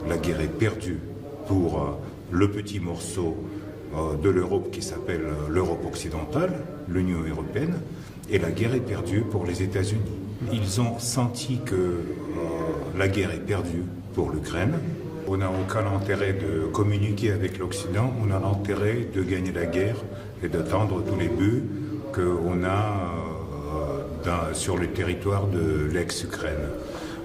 la guerre est perdue pour le petit morceau de l'Europe qui s'appelle l'Europe occidentale, l'Union européenne, et la guerre est perdue pour les États-Unis. Ils ont senti que la guerre est perdue pour l'Ukraine. On n'a aucun intérêt de communiquer avec l'Occident, on a l'intérêt de gagner la guerre et d'atteindre tous les buts qu'on a sur le territoire de l'ex-Ukraine.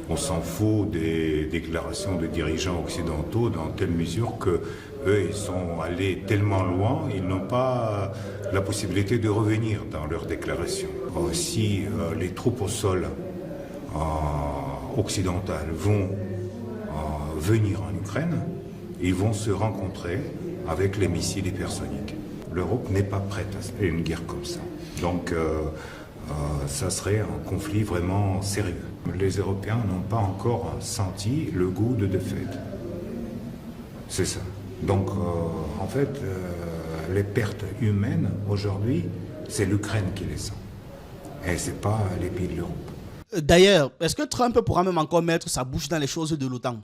On s'en fout des déclarations de dirigeants occidentaux dans telle mesure qu'eux, ils sont allés tellement loin, ils n'ont pas la possibilité de revenir dans leurs déclarations. Si les troupes au sol occidentales vont venir en Ukraine, ils vont se rencontrer avec les missiles hypersoniques. L'Europe n'est pas prête à une guerre comme ça. Donc, ça serait un conflit vraiment sérieux. Les Européens n'ont pas encore senti le goût de défaite. C'est ça. Donc, en fait, les pertes humaines, aujourd'hui, c'est l'Ukraine qui les sent. Et ce n'est pas les pays de l'Europe. D'ailleurs, est-ce que Trump pourra même encore mettre sa bouche dans les choses de l'OTAN?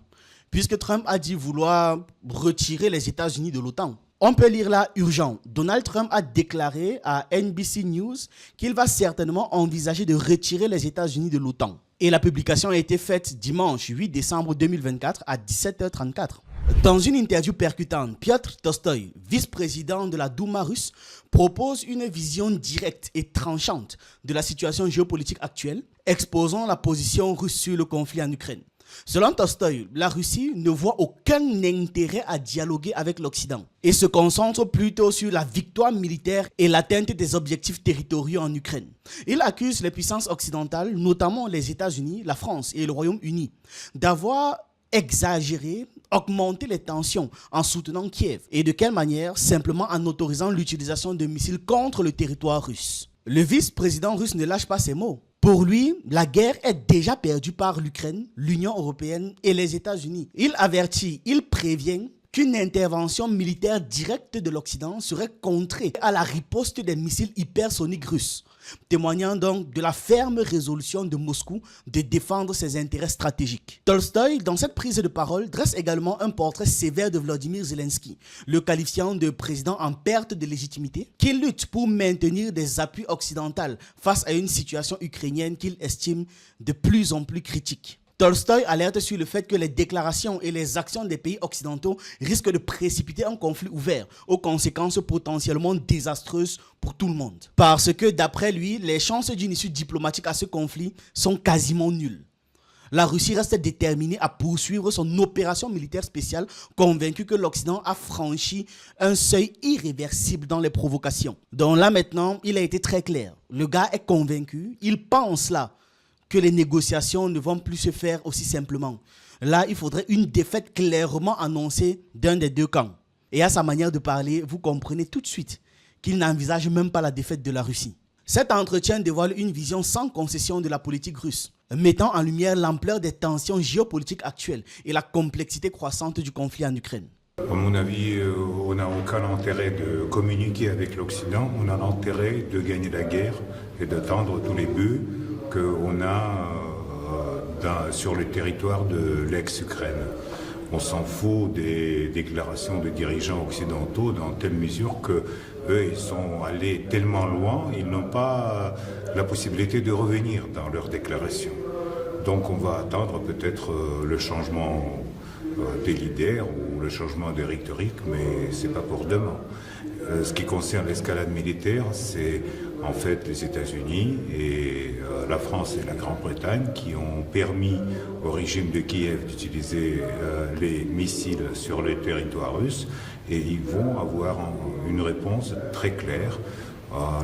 Puisque Trump a dit vouloir retirer les États-Unis de l'OTAN. On peut lire là, urgent. Donald Trump a déclaré à NBC News qu'il va certainement envisager de retirer les États-Unis de l'OTAN. Et la publication a été faite dimanche 8 décembre 2024 à 17h34. Dans une interview percutante, Piotr Tolstoï, vice-président de la Douma russe, propose une vision directe et tranchante de la situation géopolitique actuelle, exposant la position russe sur le conflit en Ukraine. Selon Tolstoï, la Russie ne voit aucun intérêt à dialoguer avec l'Occident et se concentre plutôt sur la victoire militaire et l'atteinte des objectifs territoriaux en Ukraine. Il accuse les puissances occidentales, notamment les États-Unis, la France et le Royaume-Uni, d'avoir exagéré, augmenté les tensions en soutenant Kiev. Et de quelle manière? Simplement en autorisant l'utilisation de missiles contre le territoire russe. Le vice-président russe ne lâche pas ses mots. Pour lui, la guerre est déjà perdue par l'Ukraine, l'Union européenne et les États-Unis. Il avertit, il prévient qu'une intervention militaire directe de l'Occident serait contrée à la riposte des missiles hypersoniques russes, témoignant donc de la ferme résolution de Moscou de défendre ses intérêts stratégiques. Tolstoï, dans cette prise de parole, dresse également un portrait sévère de Volodymyr Zelensky, le qualifiant de président en perte de légitimité, qui lutte pour maintenir des appuis occidentaux face à une situation ukrainienne qu'il estime de plus en plus critique. Tolstoï alerte sur le fait que les déclarations et les actions des pays occidentaux risquent de précipiter un conflit ouvert aux conséquences potentiellement désastreuses pour tout le monde. Parce que, d'après lui, les chances d'une issue diplomatique à ce conflit sont quasiment nulles. La Russie reste déterminée à poursuivre son opération militaire spéciale, convaincue que l'Occident a franchi un seuil irréversible dans les provocations. Donc là maintenant, il a été très clair. Le gars est convaincu, il pense là que les négociations ne vont plus se faire aussi simplement. Là, il faudrait une défaite clairement annoncée d'un des deux camps. Et à sa manière de parler, vous comprenez tout de suite qu'il n'envisage même pas la défaite de la Russie. Cet entretien dévoile une vision sans concession de la politique russe, mettant en lumière l'ampleur des tensions géopolitiques actuelles et la complexité croissante du conflit en Ukraine. À mon avis, on n'a aucun intérêt de communiquer avec l'Occident, on a l'intérêt de gagner la guerre et d'atteindre tous les buts qu'on a sur le territoire de l'ex-Ukraine. On s'en fout des déclarations de dirigeants occidentaux dans telle mesure qu'eux, ils sont allés tellement loin, ils n'ont pas la possibilité de revenir dans leurs déclarations. Donc on va attendre peut-être le changement des leaders ou le changement de rhétorique, mais c'est pas pour demain. Ce qui concerne l'escalade militaire, c'est en fait les États-Unis et la France et la Grande-Bretagne qui ont permis au régime de Kiev d'utiliser les missiles sur le territoire russe, et ils vont avoir une réponse très claire.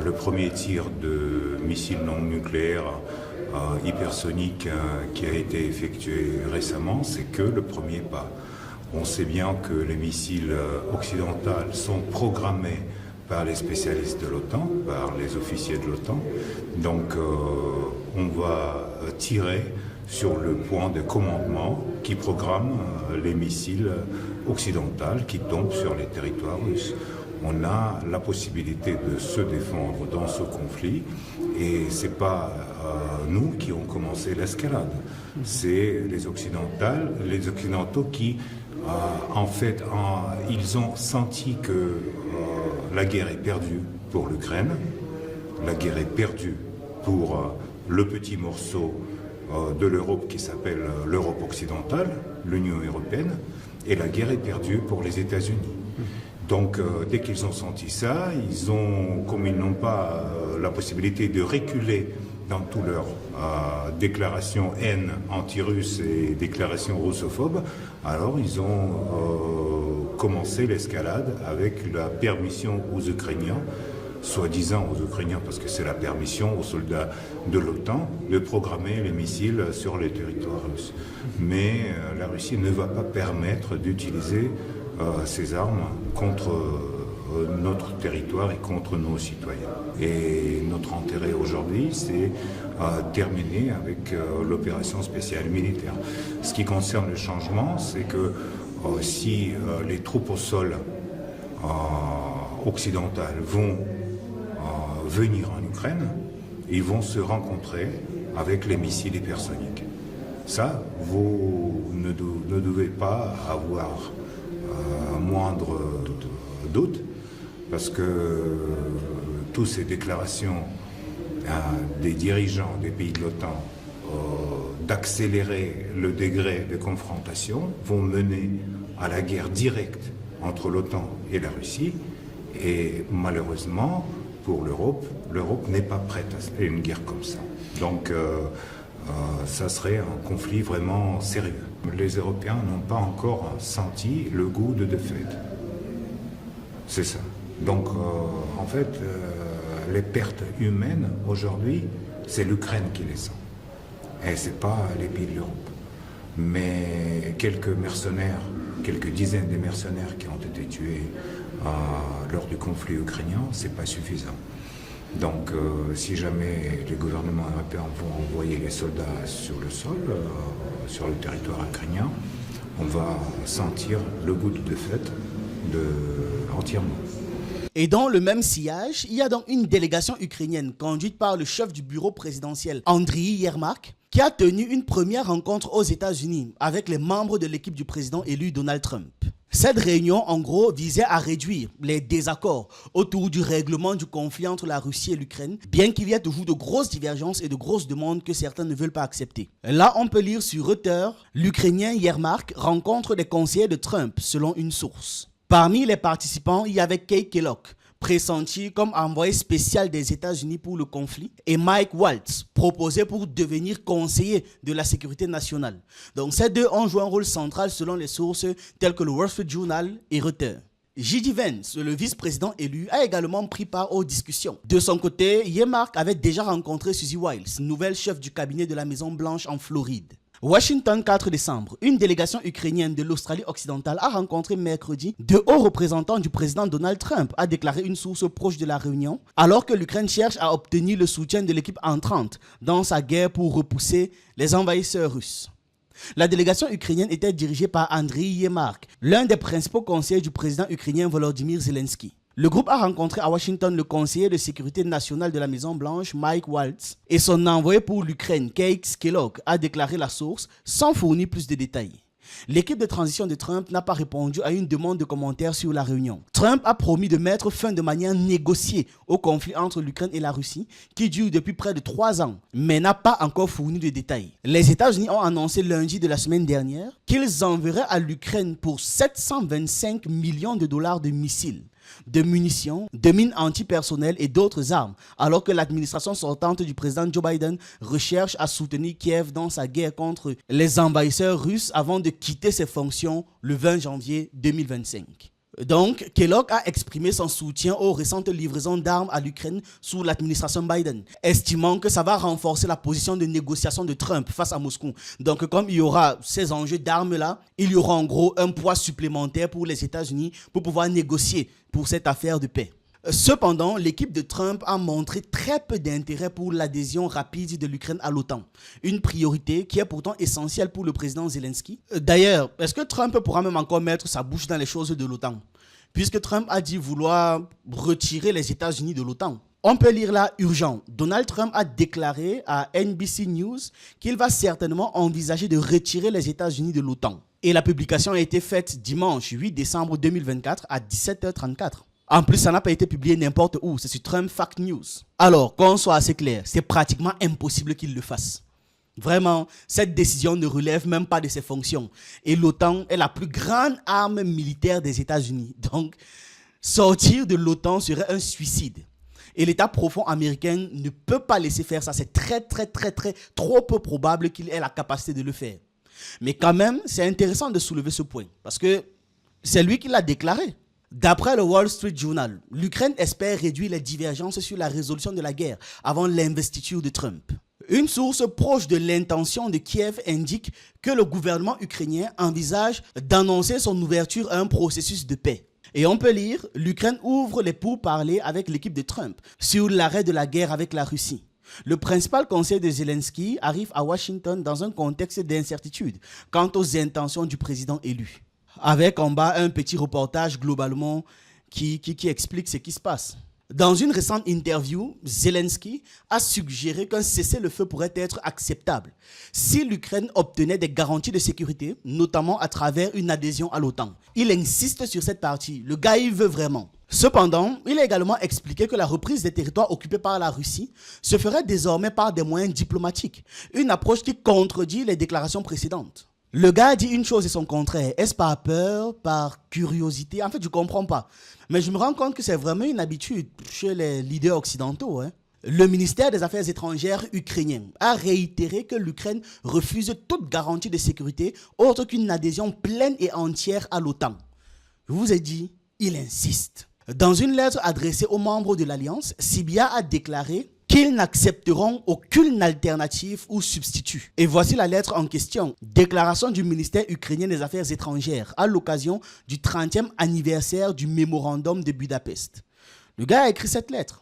Le premier tir de missiles non nucléaires hypersoniques qui a été effectué récemment, c'est que le premier pas. On sait bien que les missiles occidentaux sont programmés par les spécialistes de l'OTAN, par les officiers de l'OTAN. Donc on va tirer sur le point de commandement qui programme les missiles occidentaux qui tombent sur les territoires russes. On a la possibilité de se défendre dans ce conflit, et ce n'est pas nous qui avons commencé l'escalade, c'est les Occidentaux qui En fait, ils ont senti que la guerre est perdue pour l'Ukraine, la guerre est perdue pour le petit morceau de l'Europe qui s'appelle l'Europe occidentale, l'Union européenne, et la guerre est perdue pour les États-Unis. Donc, dès qu'ils ont senti ça, comme ils n'ont pas la possibilité de reculer dans toutes leurs déclarations haine anti-russe et déclarations russophobes, alors ils ont commencé l'escalade avec la permission aux Ukrainiens, soi-disant aux Ukrainiens parce que c'est la permission aux soldats de l'OTAN de programmer les missiles sur le territoire russe. Mais la Russie ne va pas permettre d'utiliser ces armes contre notre territoire et contre nos citoyens. Et notre intérêt aujourd'hui, c'est terminer avec l'opération spéciale militaire. Ce qui concerne le changement, c'est que si les troupes au sol occidentales vont venir en Ukraine, ils vont se rencontrer avec les missiles hypersoniques. Ça, vous ne devez pas avoir moindre doute, parce que toutes ces déclarations des dirigeants des pays de l'OTAN d'accélérer le degré de confrontation vont mener à la guerre directe entre l'OTAN et la Russie. Et malheureusement, pour l'Europe, l'Europe n'est pas prête à une guerre comme ça. Donc, ça serait un conflit vraiment sérieux. Les Européens n'ont pas encore senti le goût de défaite. C'est ça. Donc, en fait, les pertes humaines, aujourd'hui, c'est l'Ukraine qui les sent. Et ce n'est pas les pays de l'Europe. Mais quelques mercenaires, quelques dizaines de mercenaires qui ont été tués lors du conflit ukrainien, ce n'est pas suffisant. Donc, si jamais les gouvernements européens vont envoyer les soldats sur le sol, sur le territoire ukrainien, on va sentir le goût de défaite entièrement. Et dans le même sillage, il y a donc une délégation ukrainienne conduite par le chef du bureau présidentiel, Andriy Yermak, qui a tenu une première rencontre aux États-Unis avec les membres de l'équipe du président élu Donald Trump. Cette réunion, en gros, visait à réduire les désaccords autour du règlement du conflit entre la Russie et l'Ukraine, bien qu'il y ait toujours de grosses divergences et de grosses demandes que certains ne veulent pas accepter. Là, on peut lire sur Reuters, l'Ukrainien Yermak rencontre des conseillers de Trump, selon une source. Parmi les participants, il y avait Kate Kellogg, pressenti comme envoyé spécial des États-Unis pour le conflit, et Mike Waltz, proposé pour devenir conseiller de la sécurité nationale. Donc ces deux ont joué un rôle central selon les sources telles que le Wall Street Journal et Reuters. J.D. Vance, le vice-président élu, a également pris part aux discussions. De son côté, Yermak avait déjà rencontré Suzy Wiles, nouvelle chef du cabinet de la Maison-Blanche en Floride. Washington, 4 décembre, une délégation ukrainienne de l'Australie occidentale a rencontré mercredi de hauts représentants du président Donald Trump, a déclaré une source proche de la réunion, alors que l'Ukraine cherche à obtenir le soutien de l'équipe entrante dans sa guerre pour repousser les envahisseurs russes. La délégation ukrainienne était dirigée par Andriy Yermak, l'un des principaux conseillers du président ukrainien Volodymyr Zelensky. Le groupe a rencontré à Washington le conseiller de sécurité nationale de la Maison-Blanche, Mike Waltz, et son envoyé pour l'Ukraine, Kate Kellogg, a déclaré la source sans fournir plus de détails. L'équipe de transition de Trump n'a pas répondu à une demande de commentaires sur la réunion. Trump a promis de mettre fin de manière négociée au conflit entre l'Ukraine et la Russie, qui dure depuis près de 3 ans, mais n'a pas encore fourni de détails. Les États-Unis ont annoncé lundi de la semaine dernière qu'ils enverraient à l'Ukraine pour 725 millions de dollars de missiles, de munitions, de mines antipersonnelles et d'autres armes, alors que l'administration sortante du président Joe Biden recherche à soutenir Kiev dans sa guerre contre les envahisseurs russes avant de quitter ses fonctions le 20 janvier 2025. Donc, Kellogg a exprimé son soutien aux récentes livraisons d'armes à l'Ukraine sous l'administration Biden, estimant que ça va renforcer la position de négociation de Trump face à Moscou. Donc, comme il y aura ces enjeux d'armes-là, il y aura en gros un poids supplémentaire pour les États-Unis pour pouvoir négocier pour cette affaire de paix. Cependant, l'équipe de Trump a montré très peu d'intérêt pour l'adhésion rapide de l'Ukraine à l'OTAN, une priorité qui est pourtant essentielle pour le président Zelensky. D'ailleurs, est-ce que Trump pourra même encore mettre sa bouche dans les choses de l'OTAN, puisque Trump a dit vouloir retirer les États-Unis de l'OTAN? On peut lire là urgent. Donald Trump a déclaré à NBC News qu'il va certainement envisager de retirer les États-Unis de l'OTAN. Et la publication a été faite dimanche 8 décembre 2024 à 17h34. En plus, ça n'a pas été publié n'importe où, c'est sur Trump Fact News. Alors, qu'on soit assez clair, c'est pratiquement impossible qu'il le fasse. Vraiment, cette décision ne relève même pas de ses fonctions. Et l'OTAN est la plus grande arme militaire des États-Unis. Donc, sortir de l'OTAN serait un suicide. Et l'État profond américain ne peut pas laisser faire ça. C'est trop peu probable qu'il ait la capacité de le faire. Mais quand même, c'est intéressant de soulever ce point. Parce que c'est lui qui l'a déclaré. D'après le Wall Street Journal, l'Ukraine espère réduire les divergences sur la résolution de la guerre avant l'investiture de Trump. Une source proche de l'intention de Kiev indique que le gouvernement ukrainien envisage d'annoncer son ouverture à un processus de paix. Et on peut lire, l'Ukraine ouvre les pourparlers avec l'équipe de Trump sur l'arrêt de la guerre avec la Russie. Le principal conseil de Zelensky arrive à Washington dans un contexte d'incertitude quant aux intentions du président élu. Avec en bas un petit reportage globalement qui explique ce qui se passe. Dans une récente interview, Zelensky a suggéré qu'un cessez-le-feu pourrait être acceptable si l'Ukraine obtenait des garanties de sécurité, notamment à travers une adhésion à l'OTAN. Il insiste sur cette partie, le gars il veut vraiment. Cependant, il a également expliqué que la reprise des territoires occupés par la Russie se ferait désormais par des moyens diplomatiques, une approche qui contredit les déclarations précédentes. Le gars dit une chose et son contraire. Est-ce par peur, par curiosité? En fait, je ne comprends pas. Mais je me rends compte que c'est vraiment une habitude chez les leaders occidentaux. Le ministère des Affaires étrangères ukrainien a réitéré que l'Ukraine refuse toute garantie de sécurité autre qu'une adhésion pleine et entière à l'OTAN. Je vous ai dit, il insiste. Dans une lettre adressée aux membres de l'Alliance, Sybiha a déclaré qu'ils n'accepteront aucune alternative ou substitut. Et voici la lettre en question. Déclaration du ministère ukrainien des Affaires étrangères à l'occasion du 30e anniversaire du mémorandum de Budapest. Le gars a écrit cette lettre.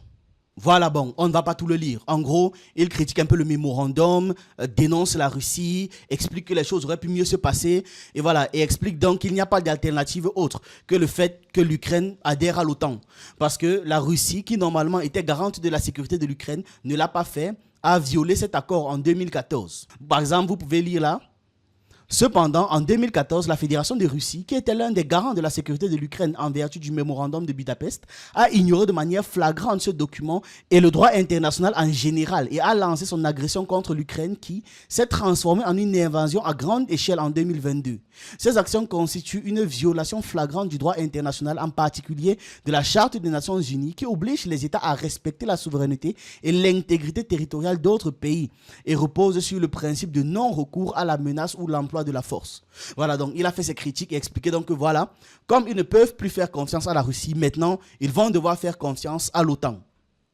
Voilà, bon, on ne va pas tout le lire. En gros, il critique un peu le mémorandum, dénonce la Russie, explique que les choses auraient pu mieux se passer, et voilà, et explique donc qu'il n'y a pas d'alternative autre que le fait que l'Ukraine adhère à l'OTAN. Parce que la Russie, qui normalement était garante de la sécurité de l'Ukraine, ne l'a pas fait, a violé cet accord en 2014. Par exemple, vous pouvez lire là. Cependant, en 2014, la Fédération de Russie, qui était l'un des garants de la sécurité de l'Ukraine en vertu du mémorandum de Budapest, a ignoré de manière flagrante ce document et le droit international en général et a lancé son agression contre l'Ukraine qui s'est transformée en une invasion à grande échelle en 2022. Ces actions constituent une violation flagrante du droit international, en particulier de la Charte des Nations Unies qui oblige les États à respecter la souveraineté et l'intégrité territoriale d'autres pays et repose sur le principe de non-recours à la menace ou l'emploi de la force. Voilà, donc il a fait ses critiques et expliqué donc que voilà, comme ils ne peuvent plus faire confiance à la Russie, maintenant ils vont devoir faire confiance à l'OTAN.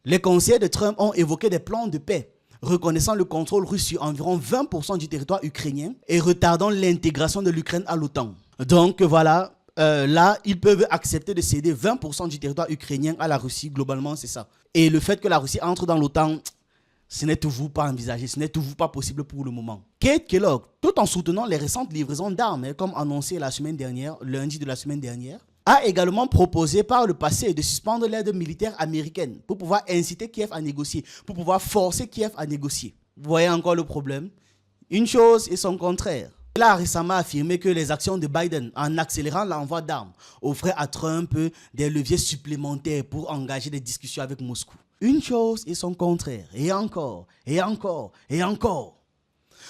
Les conseillers de Trump ont évoqué des plans de paix, reconnaissant le contrôle russe sur environ 20% du territoire ukrainien et retardant l'intégration de l'Ukraine à l'OTAN. Donc voilà, là, ils peuvent accepter de céder 20% du territoire ukrainien à la Russie, globalement c'est ça. Et le fait que la Russie entre dans l'OTAN, ce n'est toujours pas envisagé, ce n'est toujours pas possible pour le moment. Kate Kellogg, tout en soutenant les récentes livraisons d'armes, comme annoncé la semaine dernière, lundi de la semaine dernière, a également proposé par le passé de suspendre l'aide militaire américaine pour pouvoir inciter Kiev à négocier, pour pouvoir forcer Kiev à négocier. Vous voyez encore le problème? Une chose et son contraire. Il a récemment affirmé que les actions de Biden, en accélérant l'envoi d'armes, offraient à Trump des leviers supplémentaires pour engager des discussions avec Moscou. Une chose et son contraire, et encore, et encore, et encore.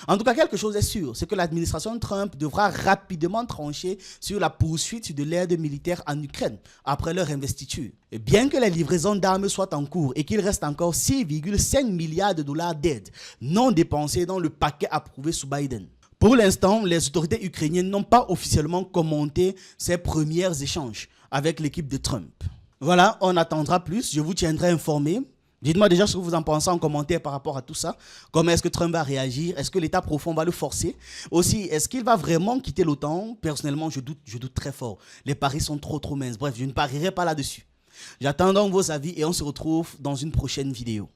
En tout cas, quelque chose est sûr, c'est que l'administration Trump devra rapidement trancher sur la poursuite de l'aide militaire en Ukraine après leur investiture. Et bien que les livraisons d'armes soient en cours et qu'il reste encore 6,5 milliards de dollars d'aide non dépensés dans le paquet approuvé sous Biden. Pour l'instant, les autorités ukrainiennes n'ont pas officiellement commenté ces premiers échanges avec l'équipe de Trump. Voilà, on attendra plus, je vous tiendrai informé. Dites-moi déjà ce que vous en pensez en commentaire par rapport à tout ça. Comment est-ce que Trump va réagir? Est-ce que l'État profond va le forcer? Aussi, est-ce qu'il va vraiment quitter l'OTAN? Personnellement, je doute très fort. Les paris sont trop minces. Bref, je ne parierai pas là-dessus. J'attends donc vos avis et on se retrouve dans une prochaine vidéo.